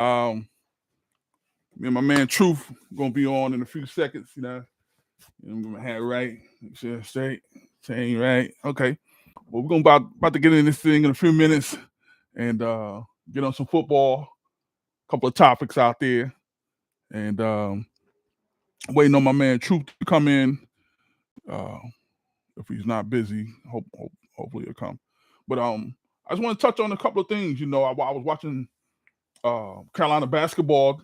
Um, Me and my man Truth gonna be on in a few seconds. I'm gonna have it right, make sure it's straight, saying right. Okay. Well, we're gonna about to get in this thing in a few minutes and get on some football. A couple of topics out there, and waiting on my man Truth to come in. Uh, if he's not busy, hopefully he'll come. But I just want to touch on a couple of things. I was watching Carolina basketball.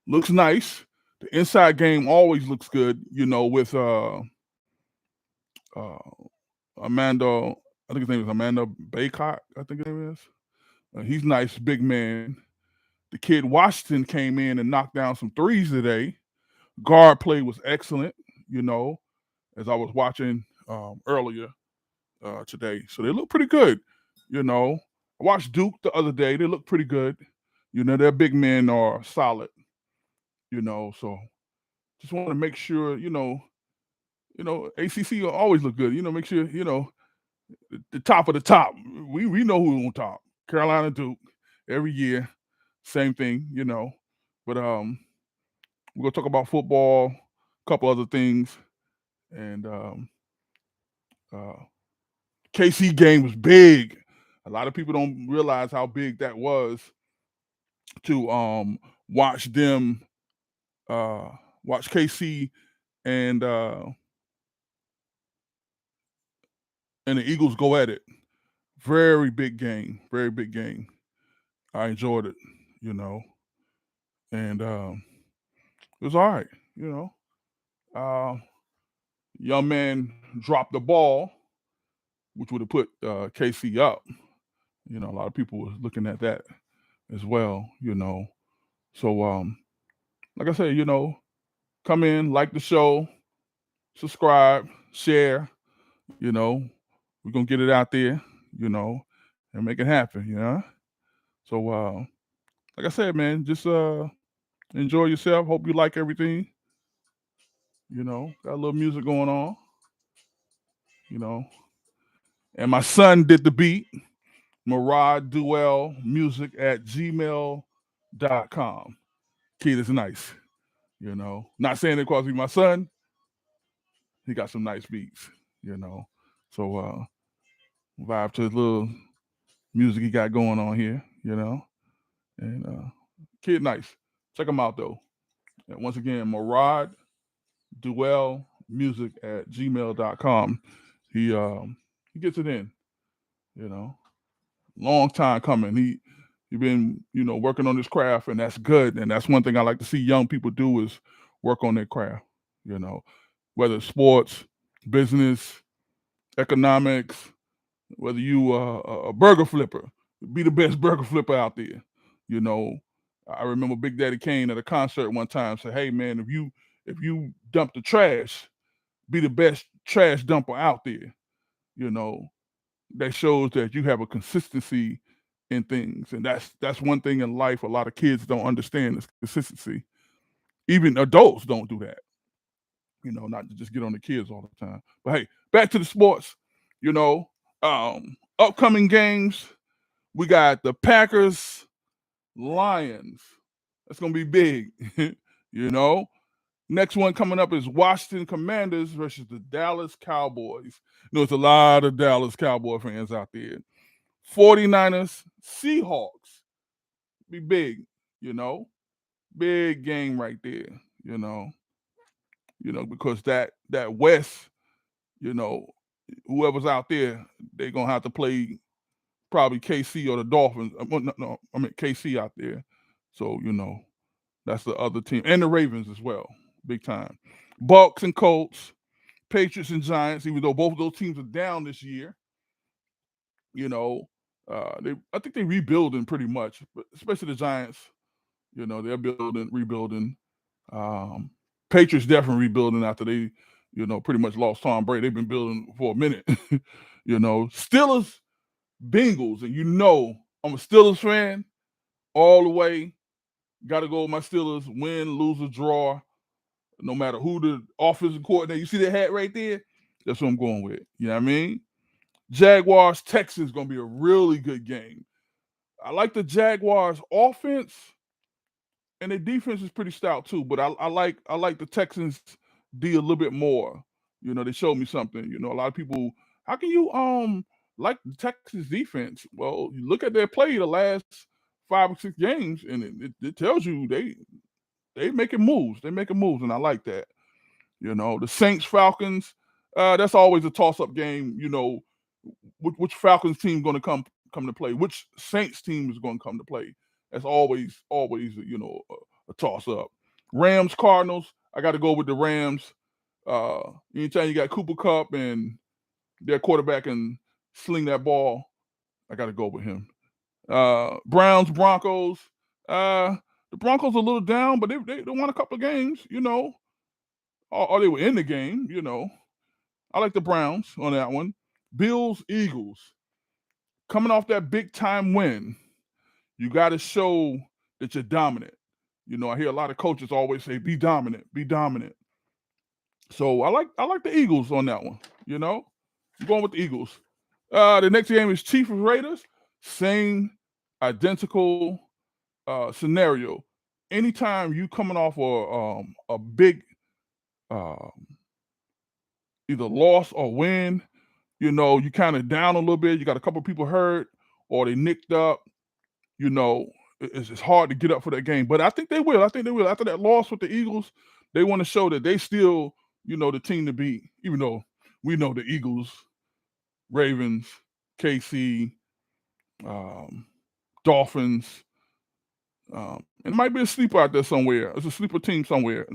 Looks nice. The inside game always looks good. With uh, Amanda. I think his name is Amanda Baycott. I think his name is. He's nice, big man. The kid Washington came in and knocked down some threes today. Guard play was excellent. You know, as I was watching earlier today, so they look pretty good. I watched Duke the other day. They look pretty good. Their big men are solid. So just want to make sure. ACC will always look good. Make sure the top of the top. We know who's on top. Carolina Duke every year, same thing. But we're gonna talk about football, a couple other things, and uh, KC game was big. A lot of people don't realize how big that was to watch them uh, watch KC and uh, and the Eagles go at it. Very big game. Very big game. I enjoyed it, you know, and it was all right. You know, uh, young man dropped the ball, which would have put KC up. A lot of people was looking at that as well. So like I said, come in, like the show, subscribe, share. You know, we're gonna get it out there. You know, and make it happen. So like I said, man, just enjoy yourself. Hope you like everything. Got a little music going on. You know, and my son did the beat. Murad Duell Music at gmail.com. Kid is nice. Not saying it because he's my son. He got some nice beats. You know, so vibe to his little music he got going on here. And kid nice. Check him out though. And once again, Murad Duell Music at gmail.com. He gets it in. You know, long time coming. He been working on his craft, and that's good. And that's one thing I like to see young people do is work on their craft. You know, whether it's sports, business, economics, whether you a burger flipper, be the best burger flipper out there. You know, I remember Big Daddy Kane at a concert one time said, "Hey man, if you dump the trash, be the best trash dumper out there." You know, that shows that you have a consistency in things, and that's one thing in life a lot of kids don't understand is consistency. Even adults don't do that. Not to just get on the kids all the time. But hey, back to the sports. Upcoming games. We got the Packers, Lions. That's gonna be big. you know. Next one coming up is Washington Commanders versus the Dallas Cowboys. There's a lot of Dallas Cowboy fans out there. 49ers, Seahawks. Be big, you know. Big game right there, you know. Because that West, you know, whoever's out there, they're gonna have to play probably KC or the Dolphins. No, I mean KC out there. So, that's the other team. And the Ravens as well. Big time. Bucks and Colts, Patriots and Giants, even though both of those teams are down this year, you know. I think they rebuilding pretty much, but especially the Giants. They're rebuilding. Um, Patriots definitely rebuilding after they, pretty much lost Tom Brady. They've been building for a minute. Steelers, Bengals, and I'm a Steelers fan all the way. Got to go with my Steelers. Win, lose, or draw. No matter who the offensive coordinator. You see that hat right there? That's what I'm going with. You know what I mean? Jaguars, Texans going to be a really good game. I like the Jaguars offense, and their defense is pretty stout too. But I like the Texans D a little bit more. They showed me something. A lot of people, how can you like the Texas defense? Well, you look at their play the last 5 or 6 games, and it tells you they making moves. They making moves, and I like that. The Saints Falcons. That's always a toss up game. Which Falcons team going to come to play? Which Saints team is going to come to play? That's always a toss up. Rams Cardinals. I got to go with the Rams. Anytime you got Cooper Kupp and their quarterback can sling that ball, I got to go with him. Browns Broncos. The Broncos are a little down, but they won a couple of games. Or they were in the game. I like the Browns on that one. Bills Eagles. Coming off that big time win, you got to show that you're dominant. I hear a lot of coaches always say, "Be dominant, be dominant." So I like the Eagles on that one. I'm going with the Eagles. The next game is Chiefs Raiders. Same identical scenario. Anytime you coming off a big either loss or win, you kind of down a little bit. You got a couple of people hurt or they nicked up. It's hard to get up for that game. But I think they will. After that loss with the Eagles, they want to show that they still, the team to beat, even though we know the Eagles, Ravens, KC, Dolphins. It might be a sleeper out there somewhere. It's a sleeper team somewhere.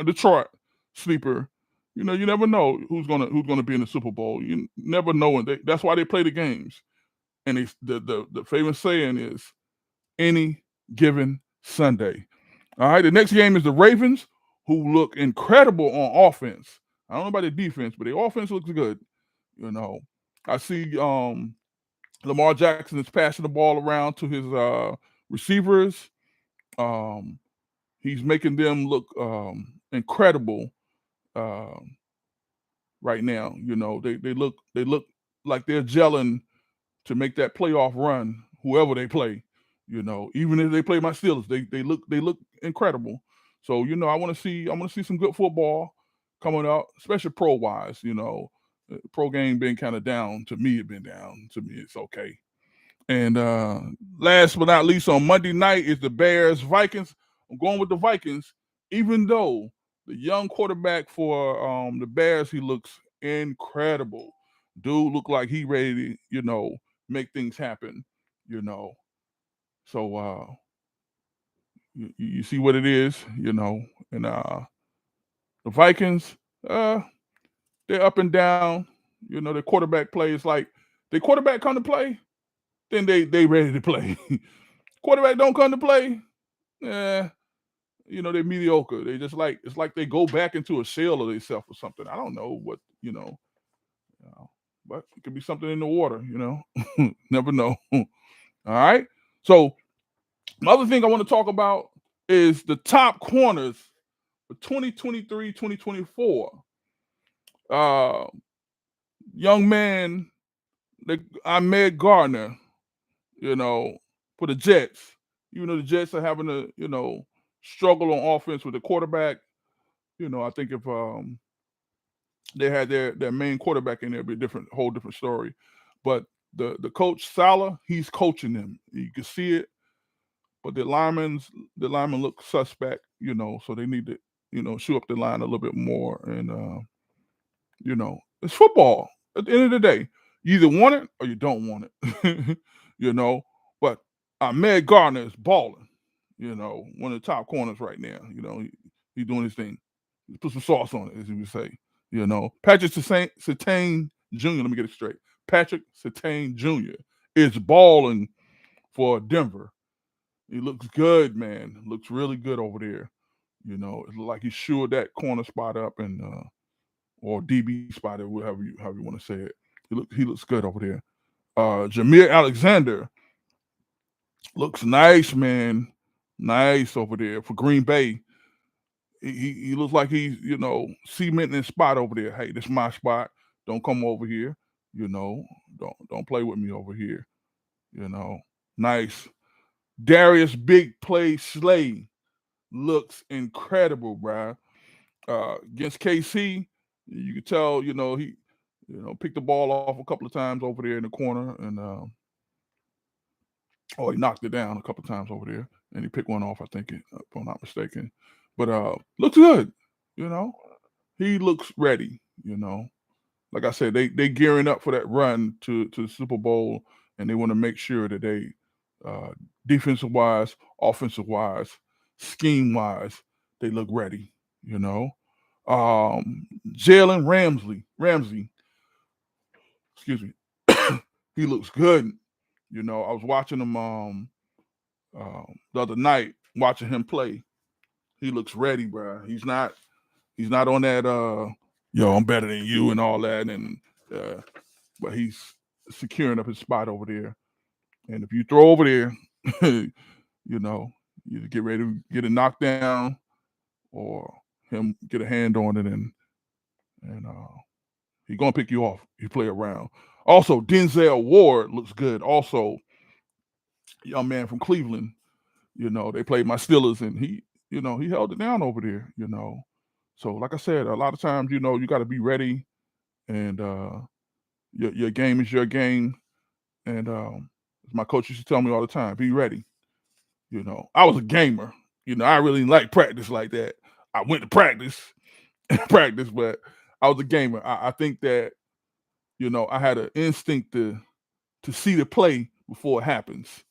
Detroit, sleeper. You never know who's gonna be in the Super Bowl. You never know, and that's why they play the games. And the famous saying is, any given Sunday. All right, the next game is the Ravens, who look incredible on offense. I don't know about their defense, but their offense looks good. I see Lamar Jackson is passing the ball around to his receivers. He's making them look incredible right now. They look like they're gelling to make that playoff run, whoever they play. Even if they play my Steelers, they look incredible. So I want to see some good football coming up, especially pro wise. Pro game been kind of down to me. It been down to me. It's okay. And last but not least, on Monday night is the Bears Vikings. I'm going with the Vikings, even though the young quarterback for the Bears, he looks incredible. Dude look like he ready to make things happen. So you see what it is, and the Vikings, they're up and down. The quarterback play is like the quarterback come to play, then they ready to play. Quarterback don't come to play, they're mediocre. They just it's like they go back into a shell of themselves or something. I don't know what, but it could be something in the water, Never know. All right. So another thing I want to talk about is the top corners for 2023, 2024. Young man, Ahmed Gardner, for the Jets. The Jets are having to, struggle on offense with the quarterback. I think if they had their main quarterback in there, it'd be a whole different story. But the coach Salah, he's coaching them. You can see it. But the linemen look suspect, so they need to, shoot up the line a little bit more. And it's football. At the end of the day, you either want it or you don't want it. But Ahmed Gardner is balling. One of the top corners right now. He's doing his thing. Put some sauce on it, as you would say. Patrick Surtain Jr. Let me get it straight. Patrick Surtain Jr. is balling for Denver. He looks good, man. Looks really good over there. It looks like he shored that corner spot up and or DB spot, or however you want to say it. He looks good over there. Jameer Alexander looks nice, man. Nice over there for Green Bay. He looks like he's cementing his spot over there. Hey, this is my spot. Don't come over here. Don't play with me over here. Nice. Darius Big Play Slay. looks incredible, bruh. Against KC, you could tell, he, picked the ball off a couple of times over there in the corner, and he knocked it down a couple of times over there, and he picked one off, I think, if I'm not mistaken. But looks good, you know. He looks ready, Like I said, they gearing up for that run to the Super Bowl, and they want to make sure that they, defensive wise, offensive wise, scheme wise, they look ready. Jalen Ramsey, excuse me, he looks good. I was watching him the other night, watching him play. He looks ready, bro. He's not on that I'm better than you and all that, and but he's securing up his spot over there. And if you throw over there, you get ready to get it knocked down, or him get a hand on it, and he's gonna pick you off. You play around. Also, Denzel Ward looks good. Also, young man from Cleveland. They played my Steelers, and he held it down over there. So like I said, a lot of times, you got to be ready, and your game is your game. And my coach used to tell me all the time, be ready. I was a gamer. I really didn't like practice like that. I went to practice, but I was a gamer. I think that, I had an instinct to see the play before it happens.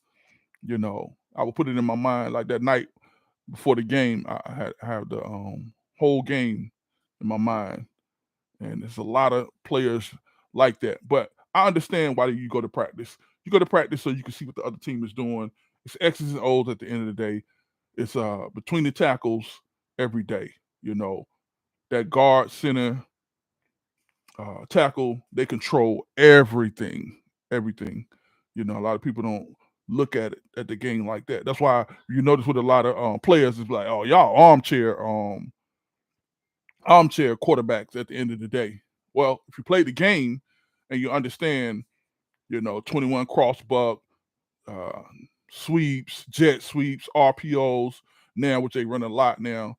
I would put it in my mind, like that night before the game. I had the whole game in my mind, and there's a lot of players like that. But I understand why you go to practice. You go to practice so you can see what the other team is doing. It's X's and O's at the end of the day. It's between the tackles every day. That guard, center, tackle, they control everything. Everything. A lot of people don't look at the game like that. That's why you notice with a lot of players, it's like, oh, y'all armchair quarterbacks at the end of the day. Well, if you play the game and you understand, 21 cross buck, uh, sweeps, jet sweeps, RPOs now, which they run a lot now.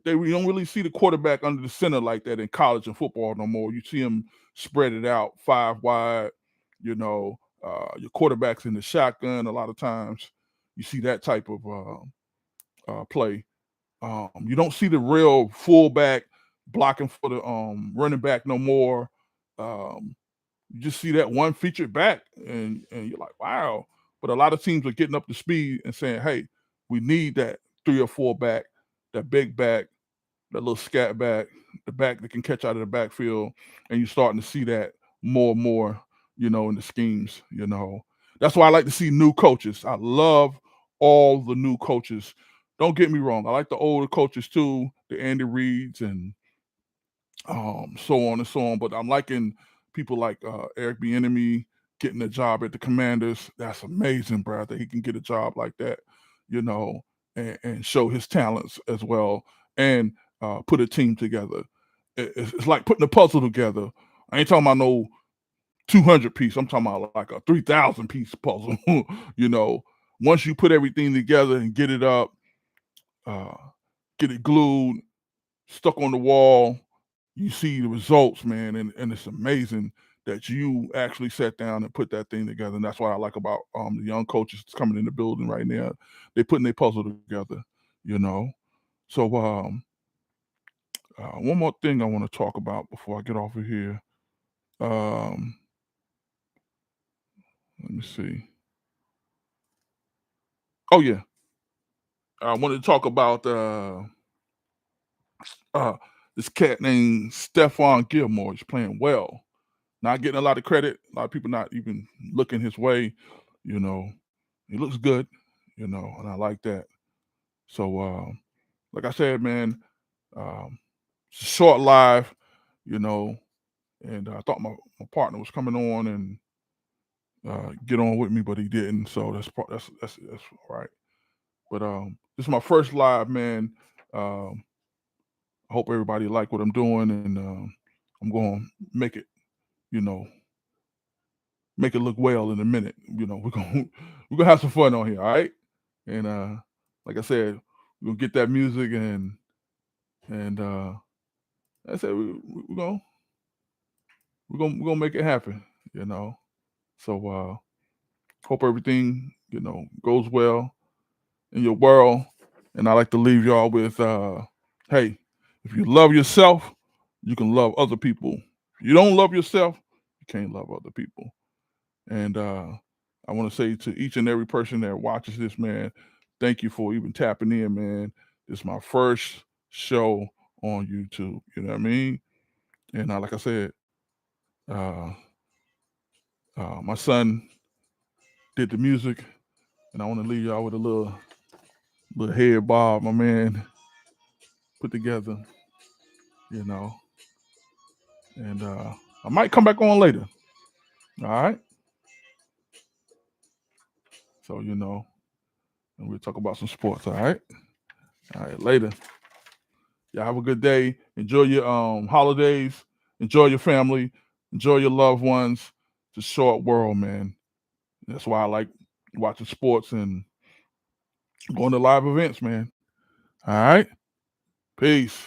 We don't really see the quarterback under the center like that in college and football no more. You see them spread it out 5 wide. Your quarterback's in the shotgun a lot of times. You see that type of play. You don't see the real fullback blocking for the running back no more. You just see that one featured back, and you're like, wow. But a lot of teams are getting up to speed and saying, hey, we need that 3 or 4 back, that big back, that little scat back, the back that can catch out of the backfield, and you're starting to see that more and more, in the schemes. That's why I like to see new coaches. I love all the new coaches. Don't get me wrong. I like the older coaches too, the Andy Reeds and so on and so on. But I'm liking people like Eric Bieniemy getting a job at the Commanders. That's amazing, bro, that he can get a job like that, and show his talents as well, and put a team together. It's like putting a puzzle together. I ain't talking about no 200 piece. I'm talking about like a 3,000 piece puzzle. Once you put everything together and get it up, get it glued, stuck on the wall, you see the results, man, and it's amazing that you actually sat down and put that thing together. And that's what I like about the young coaches coming in the building right now. They're putting their puzzle together, So one more thing I want to talk about before I get off of here. Let me see. Oh yeah, I wanted to talk about this cat named Stephon Gilmore. He's playing well, not getting a lot of credit. A lot of people not even looking his way. He looks good, and I like that. So, like I said, man, it's a short live, and I thought my partner was coming on and get on with me, but he didn't. So that's all right. But this is my first live, man. I hope everybody like what I'm doing, and I'm going to make it, make it look well in a minute. We're gonna have some fun on here, all right? And like I said, we're gonna get that music and I said we're gonna make it happen, you know. So hope everything, goes well in your world. And I like to leave y'all with hey, if you love yourself, you can love other people. If you don't love yourself, you can't love other people. And I want to say to each and every person that watches this, man, thank you for even tapping in, man. This is my first show on YouTube. You know what I mean? And like I said, uh, my son did the music, and I want to leave y'all with a little head bob my man put together, you know. And I might come back on later. All right. So and we'll talk about some sports. All right. All right. Later. Y'all have a good day. Enjoy your holidays. Enjoy your family. Enjoy your loved ones. It's a short world, man. That's why I like watching sports and going to live events, man. All right. Peace.